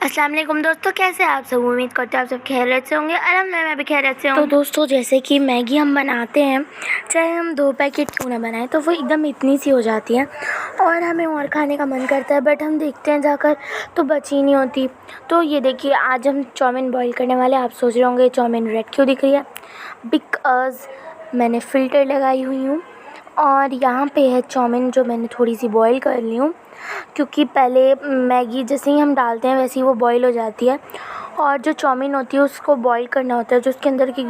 अस्सलाम वालेकुम दोस्तों, कैसे आप सब। उम्मीद करते हैं आप सब खैरियत से होंगे। अल्हम्दुलिल्लाह मैं भी खैरियत से हूँ। तो दोस्तों, जैसे कि मैगी हम बनाते हैं, चाहे हम 2 पैकेट क्यों ना बनाएं, तो वो एकदम इतनी सी हो जाती है और हमें और खाने का मन करता है, बट हम देखते हैं जाकर तो बची नहीं होती। तो ये देखिए, आज हम चाउमीन बॉईल करने वाले। आप सोच रहे होंगे चाउमीन रेड क्यों दिख रही है। बिकॉज़ मैंने फ़िल्टर लगाई हुई हूँ और यहाँ पे है चाउमीन जो मैंने थोड़ी सी बॉईल कर ली हूँ, क्योंकि पहले मैगी जैसे ही हम डालते हैं वैसे ही वो बॉईल हो जाती है और जो चाउमीन होती है उसको बॉईल करना होता है, जो उसके अंदर की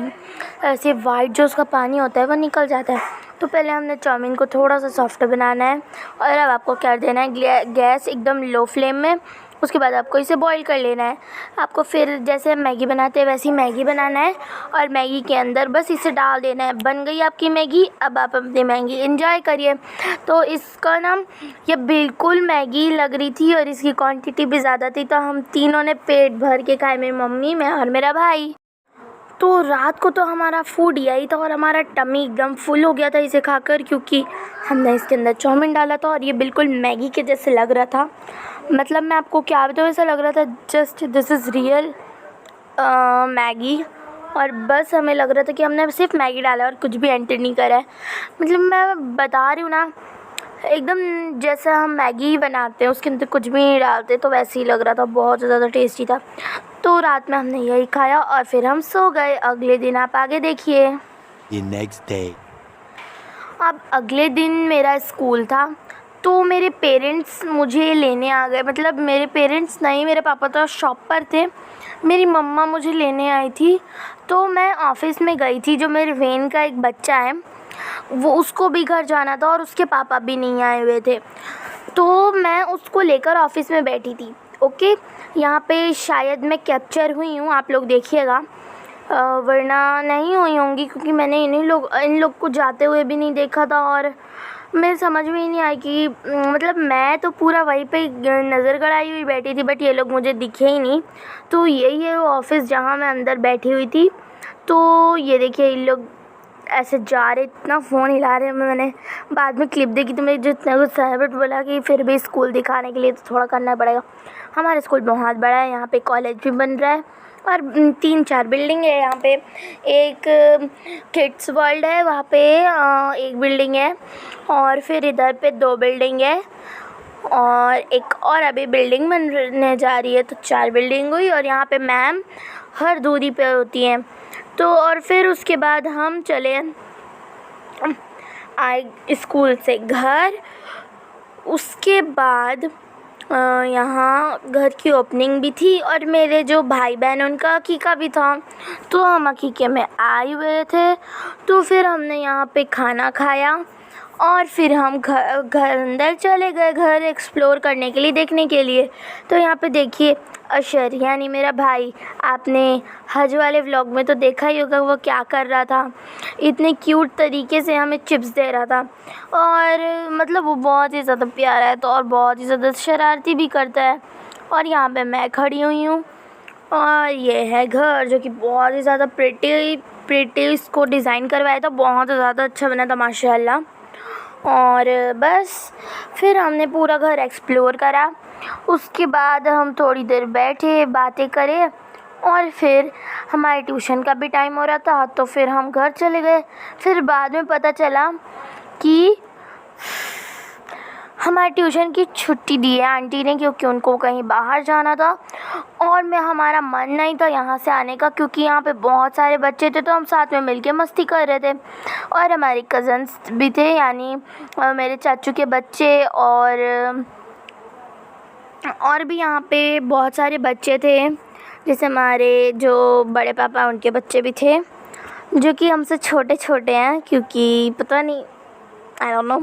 ऐसे वाइट जो उसका पानी होता है वो निकल जाता है। तो पहले हमने चाउमीन को थोड़ा सा सॉफ्ट बनाना है और अब आपको क्या देना है, गैस एकदम लो फ्लेम में। उसके बाद आपको इसे बॉईल कर लेना है। आपको फिर जैसे मैगी बनाते हैं वैसे ही मैगी बनाना है और मैगी के अंदर बस इसे डाल देना है। बन गई आपकी मैगी। अब आप अपनी मैगी एंजॉय करिए। तो इसका नाम, ये बिल्कुल मैगी लग रही थी और इसकी क्वांटिटी भी ज़्यादा थी, तो हम तीनों ने पेट भर के खाए, मेरी मम्मी, मैं और मेरा भाई। तो रात को तो हमारा फूड यही था और हमारा टमी एकदम फुल हो गया था इसे खाकर, क्योंकि हमने इसके अंदर चाउमीन डाला था और ये बिल्कुल मैगी के जैसे लग रहा था। मतलब मैं आपको क्या बताऊँ, ऐसा लग रहा था just this is real Maggi. और बस हमें लग रहा था कि हमने सिर्फ मैगी डाला और कुछ भी एंटर नहीं करा है। मतलब मैं बता रही हूँ ना, एकदम जैसा हम मैगी बनाते हैं उसके अंदर कुछ भी नहीं डालते, तो वैसे ही लग रहा था। बहुत ज़्यादा टेस्टी था। तो रात में हमने यही खाया और फिर हम सो गए। अगले दिन आप आगे देखिए। अब अगले दिन मेरा स्कूल था, तो मेरे पेरेंट्स मुझे लेने आ गए। मतलब मेरे पेरेंट्स नहीं, मेरे पापा तो शॉप पर थे, मेरी मम्मा मुझे लेने आई थी। तो मैं ऑफ़िस में गई थी। जो मेरे वेन का एक बच्चा है, वो उसको भी घर जाना था और उसके पापा भी नहीं आए हुए थे, तो मैं उसको लेकर ऑफ़िस में बैठी थी। ओके, यहाँ पे शायद मैं कैप्चर हुई हूँ, आप लोग देखिएगा, वरना नहीं हुई होंगी, क्योंकि मैंने इन लोग को जाते हुए भी नहीं देखा था और मेरे समझ में ही नहीं आई कि मतलब मैं तो पूरा वहीं पे नज़र गड़ाई हुई बैठी थी, बट ये लोग मुझे दिखे ही नहीं। तो यही है वो ऑफ़िस जहाँ मैं अंदर बैठी हुई थी। तो ये देखिए, इन लोग ऐसे जा रहे, इतना फ़ोन हिला रहे हैं। मैंने बाद में क्लिप देखी तो मेरे जितना गुस्सा है, बट बोला कि फिर भी स्कूल दिखाने के लिए तो थोड़ा करना पड़ेगा। हमारा स्कूल बहुत बड़ा है, यहाँ पे कॉलेज भी बन रहा है और 3-4 बिल्डिंग है यहाँ पे। एक किड्स वर्ल्ड है, वहाँ पे एक बिल्डिंग है और फिर इधर पे 2 बिल्डिंग है और एक और अभी बिल्डिंग बनने जा रही है, तो 4 बिल्डिंग हुई। और यहाँ पे मैम हर दूरी पे होती हैं। तो और फिर उसके बाद हम चले आए स्कूल से घर। उसके बाद यहाँ घर की ओपनिंग भी थी और मेरे जो भाई बहन उनका अकीका भी था, तो हम अकीके में आए हुए थे। तो फिर हमने यहाँ पे खाना खाया और फिर हम घर अंदर चले गए, घर एक्सप्लोर करने के लिए, देखने के लिए। तो यहाँ पे देखिए, अशर यानी मेरा भाई, आपने हज वाले व्लॉग में तो देखा ही होगा वो क्या कर रहा था। इतने क्यूट तरीके से हमें चिप्स दे रहा था और मतलब वो बहुत ही ज़्यादा प्यारा है, तो और बहुत ही ज़्यादा शरारती भी करता है। और यहाँ पे मैं खड़ी हुई हूँ और ये है घर, जो कि बहुत ही ज़्यादा प्रिटी इसको डिज़ाइन करवाया था, बहुत ज़्यादा अच्छा बना था माशाल्लाह। और बस फिर हमने पूरा घर एक्सप्लोर करा। उसके बाद हम थोड़ी देर बैठे, बातें करे और फिर हमारे ट्यूशन का भी टाइम हो रहा था, तो फिर हम घर चले गए। फिर बाद में पता चला कि हमारे ट्यूशन की छुट्टी दी है आंटी ने, क्योंकि उनको कहीं बाहर जाना था और हमारा मन नहीं था यहाँ से आने का, क्योंकि यहाँ पे बहुत सारे बच्चे थे, तो हम साथ में मिलके मस्ती कर रहे थे। और हमारे कज़न्स भी थे, यानी मेरे चाचू के बच्चे और भी यहाँ पे बहुत सारे बच्चे थे, जैसे हमारे जो बड़े पापा उनके बच्चे भी थे, जो कि हमसे छोटे छोटे हैं, क्योंकि पता नहीं, आई डोंट नो।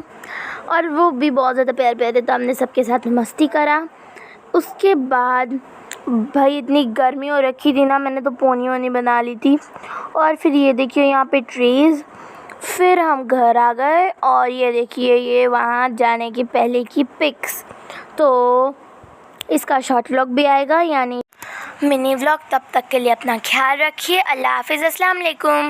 और वो भी बहुत ज़्यादा प्यारे तो हमने सबके साथ मस्ती करा। उसके बाद भाई इतनी गर्मी हो रखी थी ना, मैंने तो पोनी वोनी बना ली थी। और फिर ये देखिए यहाँ पे ट्रीज़। फिर हम घर आ गए और ये देखिए, ये वहाँ जाने की पहले की पिक्स। तो इसका शॉर्ट व्लॉग भी आएगा, यानी मिनी व्लॉग। तब तक के लिए अपना ख्याल रखिए। अल्लाह हाफ़िज़, अस्सलाम वालेकुम।